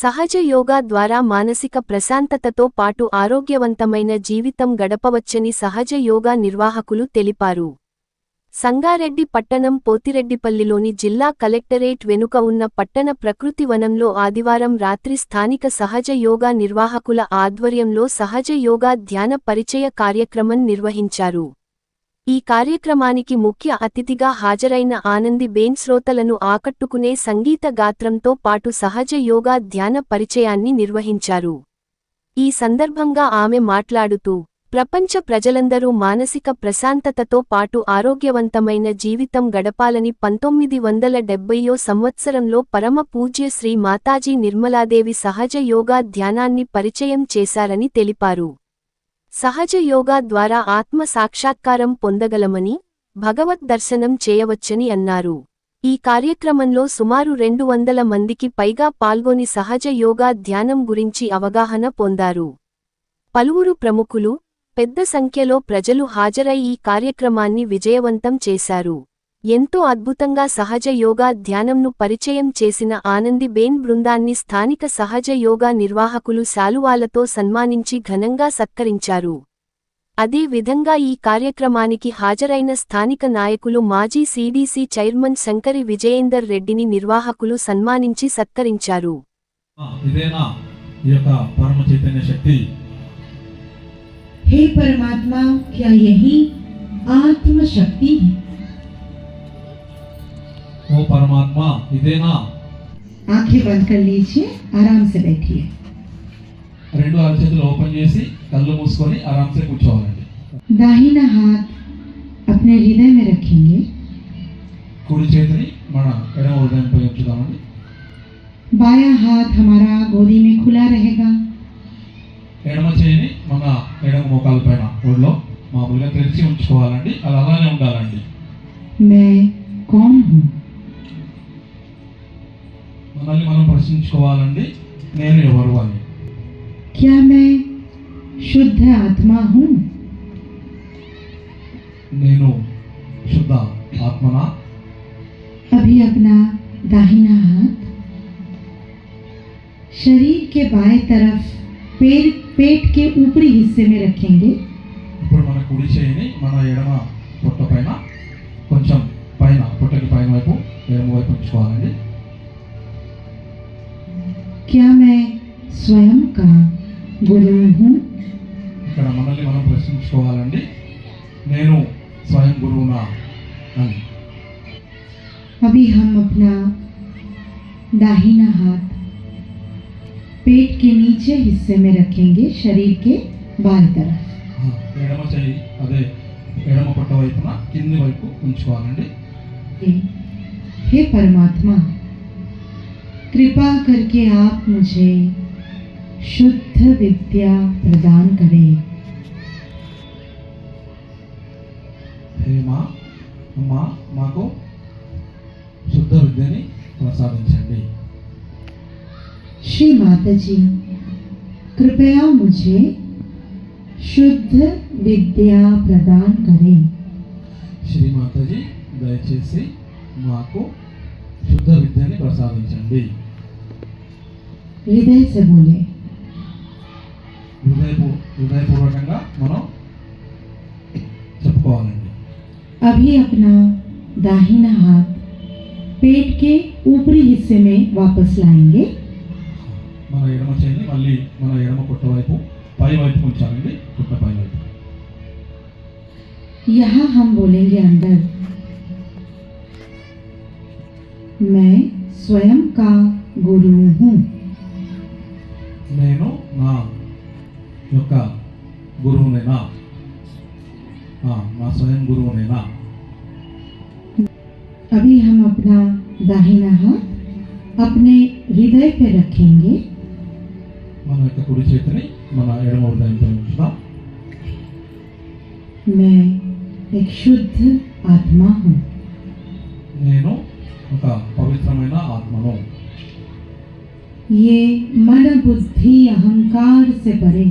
సహజ యోగా ద్వారా మానసిక ప్రశాంతతతో పాటు ఆరోగ్యవంతమైన జీవితం గడపవచ్చని సహజ యోగా నిర్వాహకులు తెలిపారు. సంగారెడ్డి పట్టణం పోతిరెడ్డిపల్లిలోని జిల్లా కలెక్టరేట్ వెనుక ఉన్న పట్టణ ప్రకృతి వనంలో ఆదివారం రాత్రి స్థానిక సహజ యోగా నిర్వాహకుల ఆధ్వర్యంలో సహజ యోగా ధ్యాన పరిచయ కార్యక్రమం నిర్వహించారు. ఈ కార్యక్రమానికి ముఖ్య అతిథిగా హాజరైన ఆనందిబేన్ శ్రోతలను ఆకట్టుకునే సంగీత గాత్రంతో పాటు సహజ యోగా ధ్యాన పరిచయాన్ని నిర్వహించారు. ఈ సందర్భంగా ఆమె మాట్లాడుతూ, ప్రపంచ ప్రజలందరూ మానసిక ప్రశాంతతతో పాటు ఆరోగ్యవంతమైన జీవితం గడపాలని 1970వ సంవత్సరంలో పరమ పూజ్య శ్రీ మాతాజీ నిర్మలాదేవి సహజ యోగా ధ్యానాన్ని పరిచయం చేశారని తెలిపారు. సహజ యోగా ద్వారా ఆత్మ సాక్షాత్కారం పొందగలమని, భగవద్ దర్శనం చేయవచ్చని అన్నారు. ఈ కార్యక్రమంలో సుమారు 200 మందికి పైగా పాల్గొని సహజ యోగా ధ్యానం గురించి అవగాహన పొందారు. పలువురు ప్రముఖులు, పెద్ద సంఖ్యలో ప్రజలు హాజరై ఈ కార్యక్రమాన్ని విజయవంతం చేశారు. ఎంతో అద్భుతంగా సహజ యోగా ధ్యానంను పరిచయం చేసిన ఆనందిబేన్ బృందాన్ని స్థానిక సహజ యోగా నిర్వాహకులు శాలువాలతో సన్మానించి ఘనంగా సత్కరించారు. అదే విధంగా ఈ కార్యక్రమానికి హాజరైన స్థానిక నాయకులు మాజీ సీడీసీ చైర్మన్ శంకరి విజయేందర్ రెడ్డిని నిర్వాహకులు సన్మానించి సత్కరించారు. हे परमात्मा, क्या यही आत्मशक्ति है? ओ परमात्मा, इदेना? आंखें बंद कर लीजिए, आराम से बैठिए. రెండు అరచేతులు ఓపెన్ చేసి కళ్ళు మూసుకొని ఆరాంసే కూర్చోవాలండి. दाहिना हाथ अपने हृदय में रखेंगे. కుడి చేతిని మన ఎడమ హృదయంపై ఉంచుదామండి. बायां हाथ हमारा गोदी में खुला रहेगा. ఎడమ చేయిని మన ఎడమ మోకాల పైన ఒళ్ళో మామూలుగా తెరిచి ఉంచుకోవాలండి. అది అలానే ఉండాలండి. मैं कौन हूँ? మనల్ని మనం ప్రశ్నించుకోవాలండి, నేను ఎవరు అని. क्या मैं शुद्ध आत्मा हूँ? నేను శుద్ధ ఆత్మనా? अभी अपना दाहिना हाथ शरीर के बाएं तरफ पेट के ऊपरी हिस्से में रखेंगे. ఇప్పుడు మన కుడి చేయిని మన ఎడమ పొట్ట పైన కొంచెం పైన పొట్టకి పైన వైపు ఎడమ వైపు ఉంచుకోవాలండి. क्या मैं स्वयं का गुरु हूँ? ఇక్కడ మనల్ని మనం ప్రశ్నించుకోవాలండి, నేను స్వయం గురువునా అని. अभी हम अपना दाहिना हाथ पेट के नीचे हिस्से में रखेंगे, शरीर के बाएं तरफ. ఎడమ చేయి అదే ఎడమ పొట్ట వైపున కింది వైపు ఉంచుకోవాలండి. हे परमात्मा, कृपा करके आप मुझे शुद्ध विद्या प्रदान करें. హే అమ్మా, మాకు శుద్ధ విద్యని ప్రసాదించండి. श्री माता जी, कृपया मुझे शुद्ध विद्या प्रदान करें. శ్రీ మాతాజీ, దయచేసి మాకు శుద్ధ విద్యని ప్రసాదించండి. हृदय से बोले. హృదయపూర్వకంగా మనం చెప్పుకోవాలండి. अभी अपना दाहिना हाथ पेट के ऊपरी हिस्से में वापस लाएंगे. మన ఎడమ చేయిని మళ్ళీ మన ఎడమ పొట్ట వైపు పై వైపు ఉంచాలండి. పొట్ట పై వైపు. यहाँ हम बोलेंगे अंदर, मैं स्वयं का गुरु हूँ. నేను నా యొక్క గురువునేనా? నా స్వయం గురువునేనా? अभी हम अपना दाहिना हाथ अपने हृदय पे रखेंगे. మన యొక్క కుడి చేతిని మన ఎడమ హృదయంపై ఉంచుదాం. मैं एक शुद्ध आत्मा हूँ. నేను ఒక పవిత్రమైన ఆత్మను. ये मन बुद्धि अहंकार से परे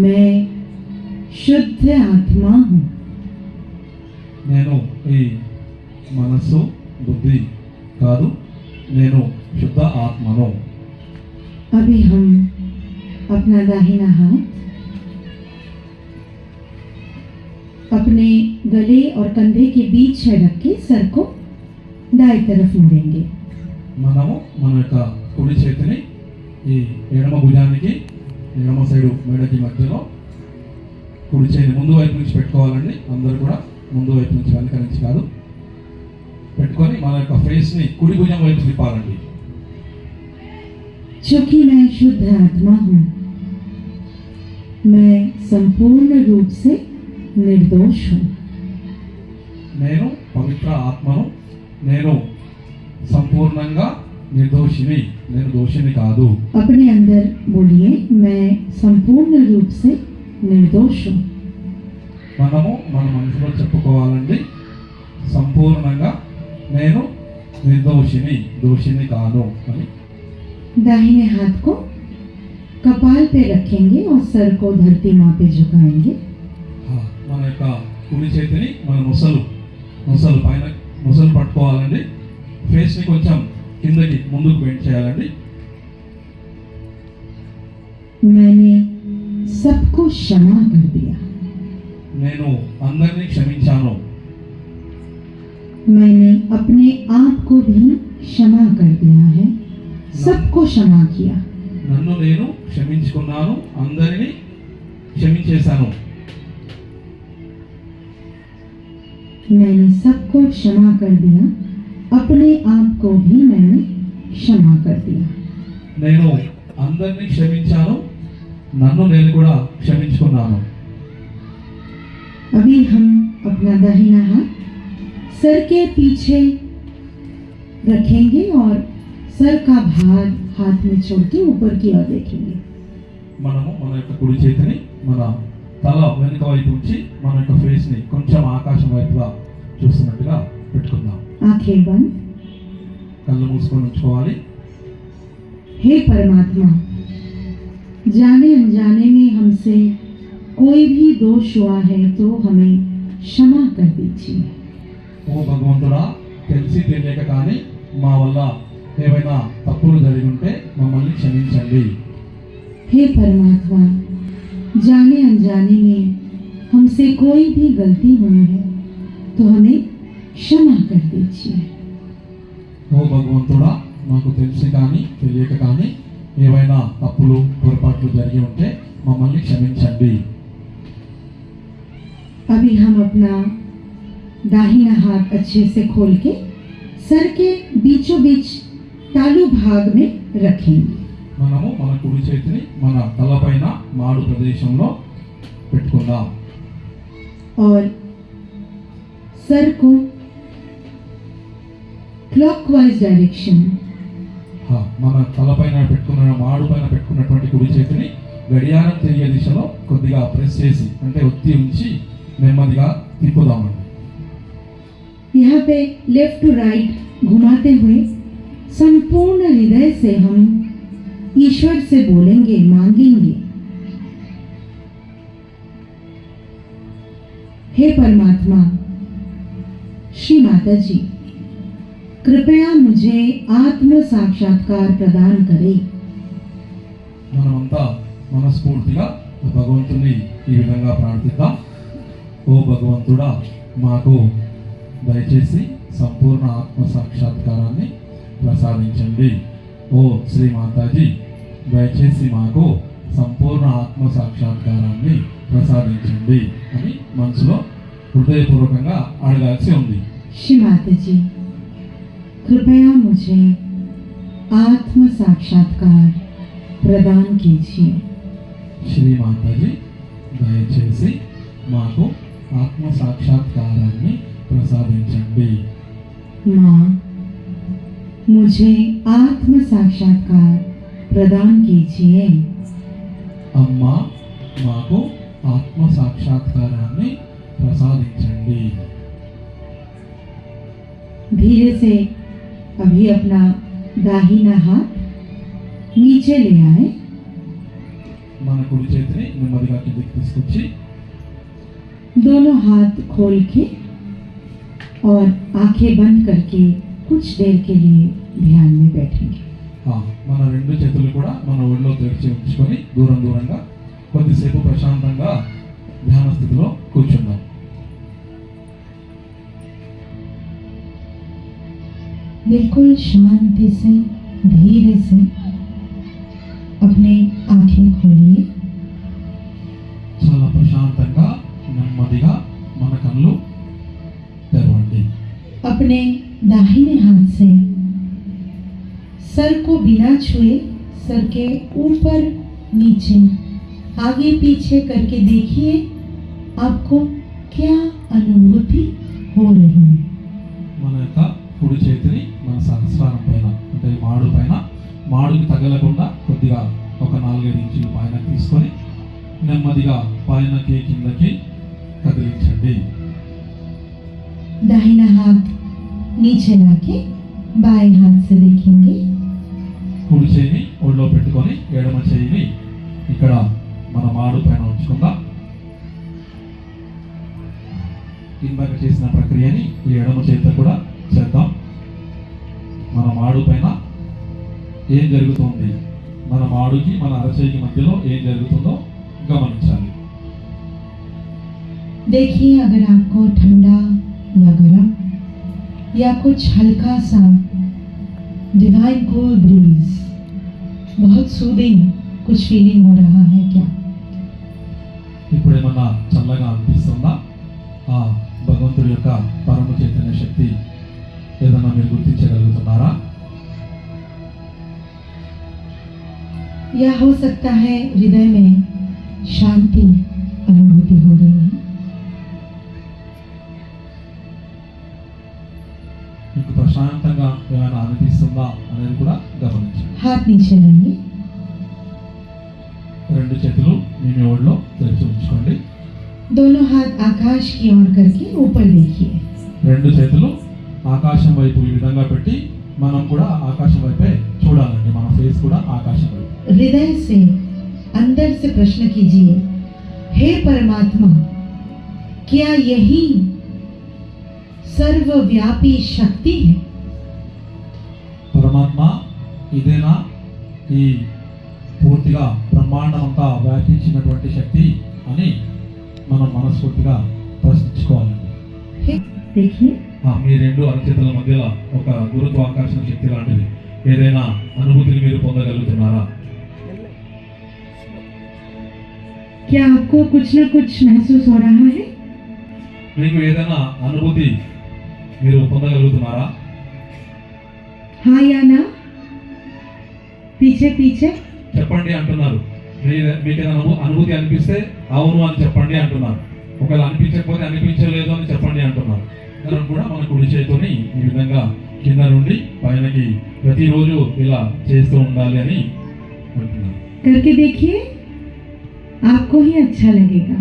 मैं शुद्ध आत्मा हूँ. నేను ఈ మనస్సు బుద్ధి కాదు, నేను శుద్ధ ఆత్మను. अभी हम अपना दाहिना हाथ अपने गले और कंधे के बीच में रख के सर को दाएं तरफ मोड़ेंगे। మనము మన యొక్క కుడి చేతిని ఈ ఎడమ భుజానికి ఎడమ సైడు మెడకి మధ్యలో కుడి చేతిని ముందు వైపు నుంచి పెట్టుకోవాలండి. అందరూ కూడా ముందు వైపు నుంచి వెనక నుంచి కాదు పెట్టుకొని మన యొక్క ఫేస్ని కుడి భుజం వైపు తిప్పాలండి. चूंकि मैं शुद्ध आत्मा हूँ, मैं संपूर्ण रूप से निर्दोष हूँ। నేను పవిత్ర ఆత్మను, నేను సంపూర్ణంగా నిర్దోషిని, నేను దోషిని కాదు. अपने अंदर बोलिए, मैं संपूर्ण रूप से निर्दोष हूँ। మనము మన మనసులో చెప్పుకోవాలండి, సంపూర్ణంగా నేను నిర్దోషిని, దోషిని కాను అని. दाहिने हाथ को कपाल पे रखेंगे और सर को धरती माँ पे झुकाएंगे। మన యొక్క కుడి చేతిని మన నొసలు పైన పట్టుకోవాలండి. ఫేస్ని కొంచెం కిందకి ముందుకు బెండ్ చేయాలండి. मैंने सबको क्षमा कर दिया। నేను అందరినీ క్షమించాను. मैंने अपने आप को भी क्षमा कर दिया है, सबको क्षमा किया। నన్ను నేను క్షమించుకున్నాను, అందరినీ క్షమించేశాను. मैंने सबको क्षमा कर दिया, अपने आप को भी मैंने क्षमा कर दिया। నేను అందరినీ క్షమించాను, నన్ను నేను కూడా క్షమించుకున్నాను. अभी हम अपना दाहिना हाथ सर के पीछे रखेंगे और सर का भार हाथ में छोड़ के ऊपर की ओर देखेंगे। మనము మన యొక్క కుడి చేతిని మన తల వెనుక వైపు ఉంచి మన యొక్క ఫేస్ ని కొంచెం ఆకాశం వైపుగా చూస్తున్నట్టుగా పెట్టుకుందాం. आंखें बंद। కళ్ళు మూసుకొని ఉంచుకోవాలి. हे परमात्मा, जाने अनजाने में हमसे कोई भी दोष हुआ है तो हमें क्षमा कर दीजिए। ఓ భగవంతుడా, తెలిసి తెలియక కానీ మా వల్ల ఏవైనా తప్పులు జరిగి ఉంటే మమ్మల్ని క్షమించండి. हे परमात्मा, जाने अनजाने में हमसे कोई भी गलती हुई है तो हमें क्षमा कर दीजिए। ఓ భగవంతుడా, మాకు తెలిసి కానీ తెలియక కానీ ఏవైనా తప్పులు పొరపాట్లు జరిగి ఉంటే మమ్మల్ని క్షమించండి. अभी हम अपना दाहिना हाथ अच्छे से खोल के सर के बीचों बीच तालू भाग में रखेंगे। మనము మన కుడి చేతిని మన తలపైన మాడు ప్రదేశంలో పెట్టుకుందాం. और सर को क्लॉकवाइज डायरेक्शन, మన తలపైన పెట్టుకున్న మాడు పైన పెట్టుకున్నటువంటి కుడి చేతిని గడియారం తిరిగే దిశలో కొద్దిగా ప్రెస్ చేసి అంటే ఒత్తి ఉంచి నెమ్మదిగా తిప్పుదామండి. यहाँ पे लेफ्ट टू राइट घुमाते हुए संपूर्ण हृदय से हम ईश्वर से बोलेंगे, मांगेंगे, हे परमात्मा, श्री माता जी, कृपया मुझे आत्म साक्षात्कार प्रदान करें। మనమంతా మనస్ఫూర్తిగా భగవంతుని ఈ విధంగా ప్రార్థిద్దాం. ఓ భగవంతుడా, మాకు దయచేసి సంపూర్ణ ఆత్మ సాక్షాత్కారాన్ని ప్రసాదించండి. ఓ శ్రీ మాతాజీ, దయచేసి మాకు సంపూర్ణ ఆత్మ సాక్షాత్కారాన్ని ప్రసాదించండి అని మనసులో హృదయపూర్వకంగా అడగాల్సి ఉంది. श्री माता जी, कृपया मुझे आत्म साक्षात्कार प्रदान कीजिए। శ్రీ మాతాజీ, దయచేసి మాకు ఆత్మ సాక్షాత్కారాన్ని ప్రసాదించండి. माँ, मुझे आत्म साक्षात्कार प्रदान कीजिए। అమ్మా, మాకు ఆత్మ సాక్షాత్కారాన్ని ప్రసాదించండి. धीरे से अभी अपना दाहिना हाथ नीचे ले आए। మన కుడి చేతిని నెమ్మదిగా కిందికి తీసుకొచ్చి दोनों हाथ खोल के और आंखें बंद करके कुछ देर के लिए ध्यान में बैठेंगे। మన రెండు చేతులు కూడా మన ఒళ్ళో తెరిచి ఉంచుకొని దూరంగా కొద్దిసేపు ప్రశాంతంగా ధ్యాన స్థితిలో కూర్చుందాం. बिल्कुल शांति से धीरे से अपने आंखें खोलिए. చాలా ప్రశాంతంగా నెమ్మదిగా మన కళ్ళు తెరవండి. अपने दाहिने हाथ से सर को बिना छुए सर के ऊपर नीचे आगे पीछे करके देखिए आपको क्या अनुभूति हो रही है. మన యొక్క కుడి చేతిని మన సహస్రారం పైన అంటే మాడు పైన మాడుకి తగలకుండా కొద్దిగా ఒక 4-5 ఇంచులు పైన తీసుకొని నెమ్మదిగా పైనకి కిందకి కదిలించండి. दाहिना हाथ नीचे लाके बाएं हाथ से देखेंगे. కుడి చేయిని ఒళ్ళో పెట్టుకొని ఎడమ చేయిని ఇక్కడ మన మాడు పైన ఉంచుకుందాం. ఇందాక చేసిన ప్రక్రియని ఈ ఎడమ చేతితో కూడా చేద్దాం. మన మాడు పైన ఏం జరుగుతుంది, మన మాడుకి మన అరచేయికి మధ్యలో ఏం జరుగుతుందో గమనించాలి. देखिए अगर आपको ठंडा या गर्म या कुछ हल्का सा डिवाइन कूल ब्रीज बहुत सूदिंग कुछ फीलिंग हो रहा है क्या. ఇప్పుడు ఏమన్నా చల్లగా అనిపిస్తుందా? ఆ భగవంతుడి యొక్క పరమ చైతన్య శక్తి ఏదన్నా మీరు గుర్తించగలుగుతున్నారా? या हो सकता है हृदय में शांति अनुभूति हो रही है. మీకు ప్రశాంతంగా ఏమైనా అనిపిస్తుందా అనేది కూడా గమనించండి. हाथ नीचे लाइए. రెండు చేతులు మీ ఒళ్ళో తెరిచి ఉంచుకోండి. दोनों हाथ आकाश की ओर करके ऊपर देखिए. రెండు చేతులు ఆకాశం వైపు ఈ విధంగా పెట్టి మనం కూడా ఆకాశం వైపే చూడాలండి. మన ఫేస్ కూడా ఆకాశం వైపు. हृदय से अंदर से प्रश्न कीजिए, हे परमात्मा, क्या यही सर्वव्यापी शक्ति है. పరమాత్మ ఇదేనా ఈ పూర్తిగా బ్రహ్మాండం అంతా వ్యాపించినటువంటి శక్తి అని మనం మనస్ఫూర్తిగా ప్రశ్నించుకోవాలండి. देखिए మీ రెండు అరచేతుల మధ్యలో ఒక గురుత్వాకర్షణ శక్తి లాంటిది ఏదైనా అనుభూతిని మీరు పొందగలుగుతున్నారా? क्या आपको कुछ न कुछ महसूस हो रहा है. మీకు ఏదైనా అనుభూతి మీరు పొందగలుగుతున్నారా? हाँ या ना. पीछे पीछे చెప్పండి అంటున్నారు. మీకు ఏదైనా అనుభూతి అనిపిస్తే అవును అని చెప్పండి అంటున్నారు. ఒకవేళ అనిపించకపోతే అనిపించలేదు అని చెప్పండి అంటున్నారు. మనం కూడా మన కుడి చేతిని ఈ విధంగా కింద నుండి పైనకి ప్రతిరోజు ఇలా చేస్తూ ఉండాలి అని అంటున్నారు. करके देखिए आपको ही अच्छा लगेगा.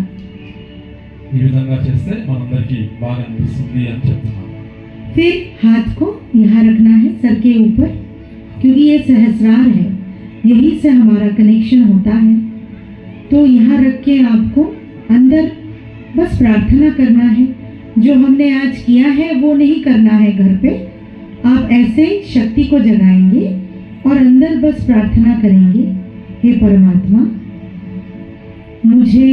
ఈ విధంగా చేస్తే మనందరికీ బాగా అనిపిస్తుంది అని చెప్తున్నాను. फिर हाथ को यहाँ रखना है सर के ऊपर, क्योंकि ये सहस्रार है, यही से हमारा कनेक्शन होता है. तो यहाँ रख के आपको अंदर बस प्रार्थना करना है. जो हमने आज किया है वो नहीं करना है घर पे. आप ऐसे शक्ति को जगाएंगे और अंदर बस प्रार्थना करेंगे, हे परमात्मा मुझे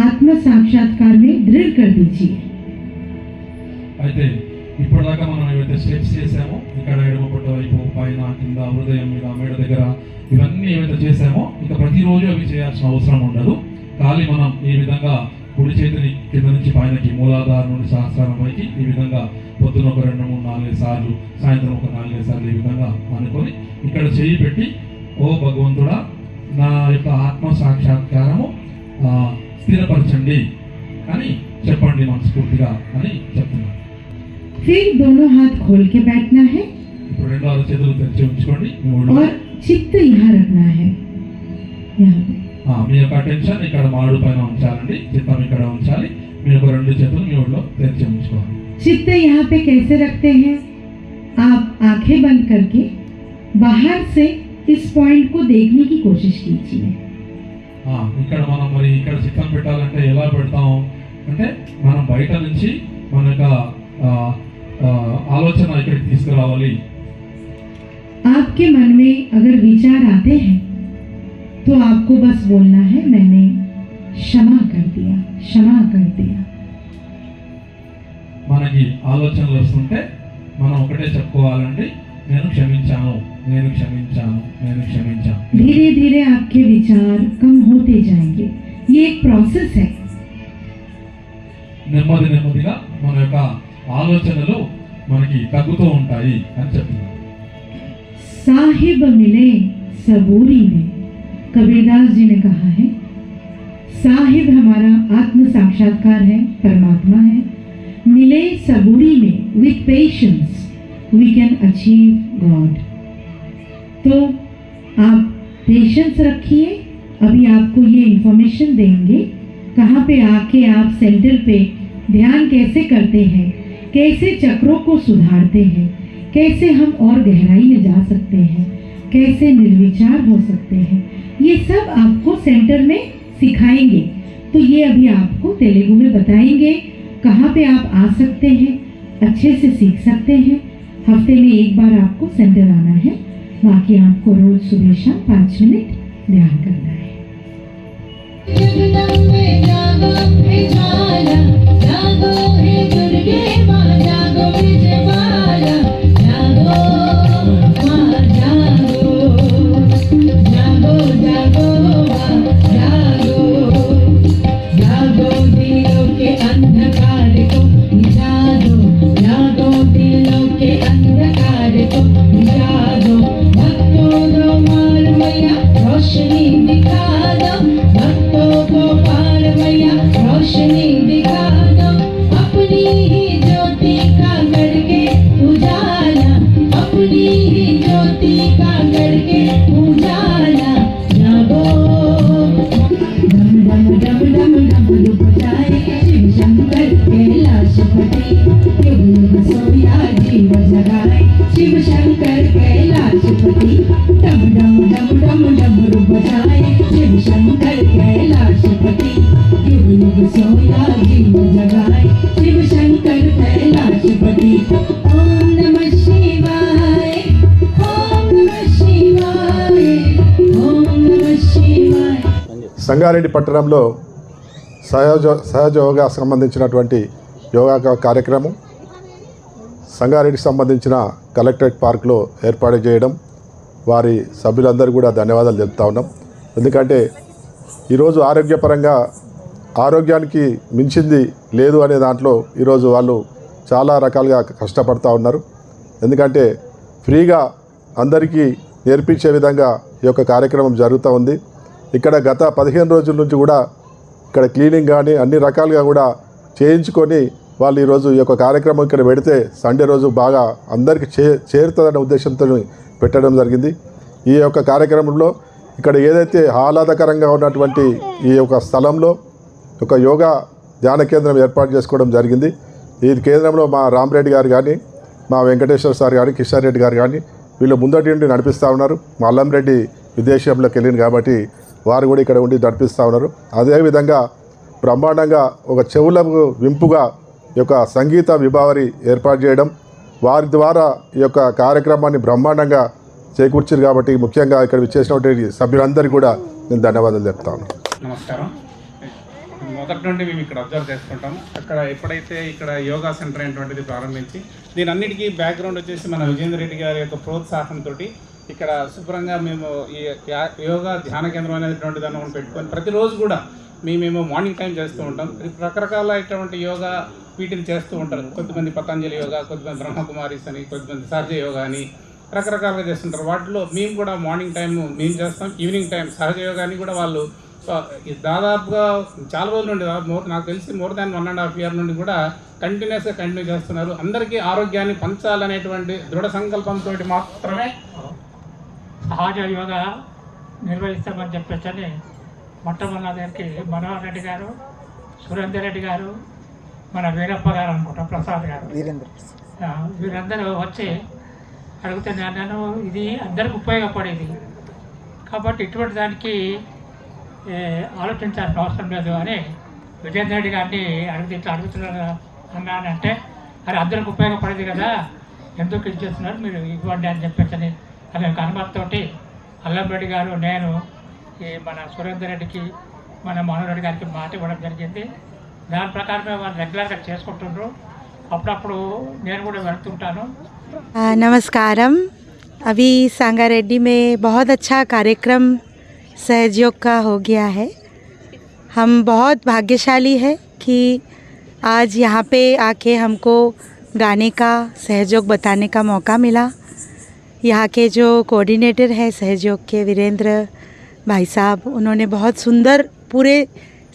आत्म साक्षात्कार में दृढ़ कर दीजिए. అయితే ఇప్పటిదాకా మనం ఏవైతే స్టెప్స్ చేసామో ఇక్కడ ఎడమ పొట్ట వైపు పైన కింద హృదయం మీద మెడ దగ్గర ఇవన్నీ ఏవైతే చేసామో ఇక ప్రతిరోజు అవి చేయాల్సిన అవసరం ఉండదు. ఖాళీ మనం ఈ విధంగా కుడి చేతిని కింద నుంచి పైనకి మూలాధారం నుండి సహస్రారం పైకి ఈ విధంగా పొద్దున ఒక 2, 3, 4 సార్లు సాయంత్రం ఒక 4 సార్లు ఈ విధంగా అనుకొని ఇక్కడ చేయి పెట్టి ఓ భగవంతుడా నా యొక్క ఆత్మ సాక్షాత్కారము స్థిరపరచండి అని చెప్పండి మనస్ఫూర్తిగా అని చెప్తున్నాను. फिर दोनों हाथ खोल के बैठना है ఇప్పుడు రెండు అరచేతులు తెరిచి ఉంచుకోండి. మీ ఒళ్ళు और चित्त यहाँ रखना है. यहाँ पे మీ యొక్క అటెన్షన్ ఇక్కడ మాడు పైన ఉంచాలండి. చిత్తం ఇక్కడ ఉంచాలి. మీ యొక్క రెండు చేతులు మీ ఒళ్ళో తెరిచి ఉంచుకోవాలి. चित्त यहाँ पे कैसे रखते हैं. आप आंखें बंद करके बाहर से इस पॉइंट को देखने की कोशिश कीजिए. ఇక్కడ మనం మరి ఇక్కడ చిత్తం పెట్టాలంటే ఎలా పెడతాం అంటే మనం బయట నుంచి మన యొక్క ఆలోచన ఇక్కడికి తీసుకురావాలి. आपके मन में अगर विचार आते हैं तो आपको बस बोलना है मैंने क्षमा कर दिया, क्षमा कर दिया। మనకి ఆలోచనలు వస్తుంటే మనం ఒకటే చెప్పుకోవాలండి, నేను క్షమించాను, నేను క్షమించాను, నేను క్షమించాను. धीरे धीरे आपके विचार कम होते जाएंगे, ये एक प्रोसेस है। నెమ్మది నెమ్మదిగా మన యొక్క ఆలోచనలు మనకి తగ్గుతూ ఉంటాయి అని చెప్తున్నారు. साहिब मिले सबूरी में, कबीरदास जी ने कहा है साहिब हमारा आत्म साक्षात्कार है, परमात्मा है। मिले सबूरी में, with patience we can achieve God. तो आप पेशेंस रखिए। अभी आपको ये इंफॉर्मेशन देंगे कहाँ पे आके आप सेंटर पे ध्यान कैसे करते हैं, कैसे चक्रों को सुधारते हैं, कैसे हम और गहराई में जा सकते हैं, कैसे निर्विचार हो सकते हैं, ये सब आपको सेंटर में सिखाएंगे। तो ये अभी आपको तेलुगु में बताएंगे कहाँ पे आप आ सकते हैं, अच्छे से सीख सकते हैं। हफ्ते में एक बार आपको सेंटर आना है, बाकी आपको रोज सुबह शाम 5 मिनट ध्यान करना है। जगदम्बे जागो हे ज्वाला, जागो हे दुर्गे माँ, जागो विजयमाला, जागो माँ जागो, जागो जागो माँ जागो, जागो दिलों के अंधकार को मिटा दो, जागो दिलों के अंधकार को मिटा दो, भक्तों को मार मैया रोशनी दिखा दो, भक्तों को पार मैया रोशनी दिखा दो, अपनी ही ज्योति का करके उजाला, अपनी ही ज्योति का करके उजाला, जागो डम डम डम डम डम डुब जाए शिव शंकर कैलाशपति, युग युग सोया जीव जगाए शिव शंकर कैलाशपति, डम डम डम डम डम डुब जाए शिव शंकर कैलाशपति, युग युग सोया जीव जगाए शिव शंकर कैलाशपति। ओम नमः शिवाय, ओम नमः शिवाय, ओम नमः शिवाय। సంగారెడ్డి పట్టణంలో సహజ యోగా సంబంధించినటువంటి యోగా కార్యక్రమం సంగారెడ్డికి సంబంధించిన కలెక్టరేట్ పార్క్లో ఏర్పాటు చేయడం, వారి సభ్యులందరూ కూడా ధన్యవాదాలు చెప్తా ఉన్నాం. ఎందుకంటే ఈరోజు ఆరోగ్యపరంగా ఆరోగ్యానికి మించింది లేదు అనే దాంట్లో ఈరోజు వాళ్ళు చాలా రకాలుగా కష్టపడుతూ ఉన్నారు. ఎందుకంటే ఫ్రీగా అందరికీ నేర్పించే విధంగా ఈ యొక్క కార్యక్రమం జరుగుతూ ఉంది. ఇక్కడ గత 15 రోజుల నుంచి కూడా ఇక్కడ క్లీనింగ్ కానీ అన్ని రకాలుగా కూడా చేయించుకొని వాళ్ళు ఈరోజు ఈ యొక్క కార్యక్రమం ఇక్కడ పెడితే సండే రోజు బాగా అందరికీ చేరుతుందనే ఉద్దేశంతో పెట్టడం జరిగింది. ఈ యొక్క కార్యక్రమంలో ఇక్కడ ఏదైతే ఆహ్లాదకరంగా ఉన్నటువంటి ఈ యొక్క స్థలంలో ఒక యోగా ధ్యాన కేంద్రం ఏర్పాటు చేసుకోవడం జరిగింది. ఈ కేంద్రంలో మా రామరెడ్డి గారు కానీ, మా వెంకటేశ్వర సార్ కానీ, కిషన్ రెడ్డి గారు కానీ వీళ్ళు ముందటి నుండి నడిపిస్తూ ఉన్నారు. మా అల్లంరెడ్డి విదేశంలోకి వెళ్ళింది కాబట్టి వారు కూడా ఇక్కడ ఉండి నడిపిస్తూ ఉన్నారు. అదేవిధంగా బ్రహ్మాండంగా ఒక చెవులకు వింపుగా ఈ యొక్క సంగీత విభావరి ఏర్పాటు చేయడం, వారి ద్వారా ఈ యొక్క కార్యక్రమాన్ని బ్రహ్మాండంగా చేకూర్చారు. కాబట్టి ముఖ్యంగా ఇక్కడ విచ్చేసినటువంటి సభ్యులందరికీ కూడా నేను ధన్యవాదాలు చెప్తాను. నమస్కారం. మొదటి నుండి మేము ఇక్కడ అబ్జర్వ్ చేసుకుంటాం. అక్కడ ఎప్పుడైతే ఇక్కడ యోగా సెంటర్ అనేటువంటిది ప్రారంభించి దీని అన్నిటికీ బ్యాక్గ్రౌండ్ వచ్చేసి మన విజేంద్ర రెడ్డి గారి యొక్క ప్రోత్సాహంతో ఇక్కడ శుభ్రంగా మేము ఈ యోగా ధ్యాన కేంద్రం అనేటువంటి దాన్ని పెట్టుకొని ప్రతిరోజు కూడా మేము మార్నింగ్ టైం చేస్తూ ఉంటాం. రకరకాలైనటువంటి యోగా వీటిని చేస్తూ ఉంటారు. కొంతమంది పతంజలి యోగా, కొంతమంది బ్రహ్మకుమారీస్ అని, కొంతమంది సహజ యోగా అని రకరకాలుగా చేస్తుంటారు. వాటిలో మేము కూడా మార్నింగ్ టైం మేము చేస్తాం, ఈవినింగ్ టైం సహజ యోగాని కూడా వాళ్ళు దాదాపుగా చాలా రోజుల నుండి నాకు తెలిసి మోర్ దాన్ 1.5 year నుండి కూడా కంటిన్యూస్గా కంటిన్యూ చేస్తున్నారు. అందరికీ ఆరోగ్యాన్ని పంచాలనేటువంటి దృఢ సంకల్పంతో మాత్రమే సహజ యోగా నిర్వహిస్తామని చెప్పేసి మొట్టమొదటికి మనోహర్ రెడ్డి గారు, సురేందర్ రెడ్డి గారు, మన వీరప్ప గారు అనుకుంటా, ప్రసాద్ గారు, వీరందరూ వచ్చి అడిగితే నేను ఇది అందరికి ఉపయోగపడేది కాబట్టి ఇటువంటి దానికి ఆలోచించాల్సిన అవసరం లేదు అని విజేంద్ర రెడ్డి గారిని అడిగితే ఇట్లా అడుగుతున్నారు అన్నానంటే, అది అందరికి ఉపయోగపడేది కదా, ఎందుకు ఇది చేస్తున్నారు మీరు ఇవ్వండి అని చెప్పేసి అనే ఒక అనుమతితోటి అల్లంరెడ్డి గారు నేను ఈ మన సురేందర్ రెడ్డికి మన మనోహర్ రెడ్డి గారికి మాట ఇవ్వడం జరిగింది. దాని ప్రకారమే వాళ్ళు రెగ్యులర్గా చేసుకుంటుండ్రు. అప్పుడప్పుడు నేను కూడా వెళ్తుంటాను. नमस्कारम। अभी संगारेड्डी में बहुत अच्छा कार्यक्रम सहयोग का हो गया है। हम बहुत भाग्यशाली है कि आज यहाँ पे आके हमको गाने का सहयोग बताने का मौका मिला। यहाँ के जो कोऑर्डिनेटर है सहयोग के वीरेंद्र भाई साहब, उन्होंने बहुत सुंदर पूरे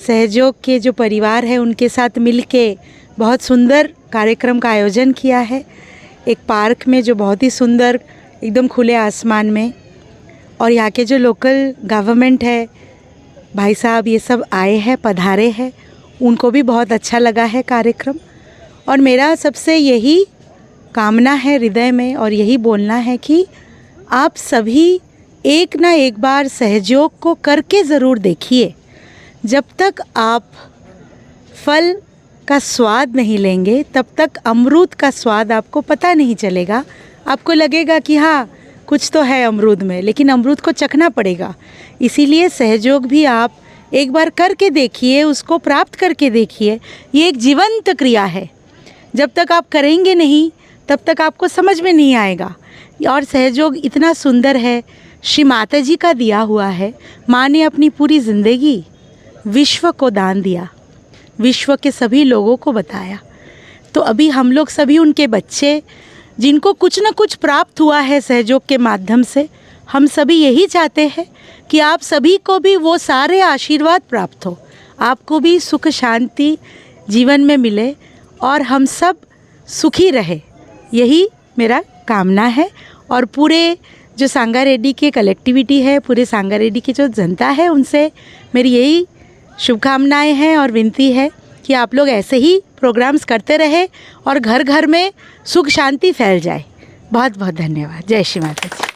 सहयोग के जो परिवार है उनके साथ मिलके बहुत सुंदर कार्यक्रम का आयोजन किया है। एक पार्क में जो बहुत ही सुंदर एकदम खुले आसमान में, और यहाँ के जो लोकल गवर्नमेंट है भाई साहब ये सब आए हैं, पधारे हैं, उनको भी बहुत अच्छा लगा है कार्यक्रम। और मेरा सबसे यही कामना है हृदय में और यही बोलना है कि आप सभी एक ना एक बार सहयोग को करके ज़रूर देखिए। जब तक आप फल का स्वाद नहीं लेंगे तब तक अमरूद का स्वाद आपको पता नहीं चलेगा। आपको लगेगा कि हाँ कुछ तो है अमरूद में, लेकिन अमरूद को चखना पड़ेगा। इसीलिए सहयोग भी आप एक बार करके देखिए, उसको प्राप्त करके देखिए। ये एक जीवंत क्रिया है। जब तक आप करेंगे नहीं तब तक आपको समझ में नहीं आएगा। और सहयोग इतना सुंदर है, श्री माता जी का दिया हुआ है। माँ ने अपनी पूरी ज़िंदगी विश्व को दान दिया, विश्व के सभी लोगों को बताया। तो अभी हम लोग सभी उनके बच्चे जिनको कुछ न कुछ प्राप्त हुआ है सहयोग के माध्यम से, हम सभी यही चाहते हैं कि आप सभी को भी वो सारे आशीर्वाद प्राप्त हो, आपको भी सुख शांति जीवन में मिले और हम सब सुखी रहे। यही मेरा कामना है। और पूरे जो संगारेड्डी के कलेक्टिविटी है, पूरे संगारेड्डी की जो जनता है, उनसे मेरी यही शुभकामनाएं हैं और विनती है कि आप लोग ऐसे ही प्रोग्राम्स करते रहे और घर घर में सुख शांति फैल जाए। बहुत बहुत धन्यवाद। जय श्री माता जी।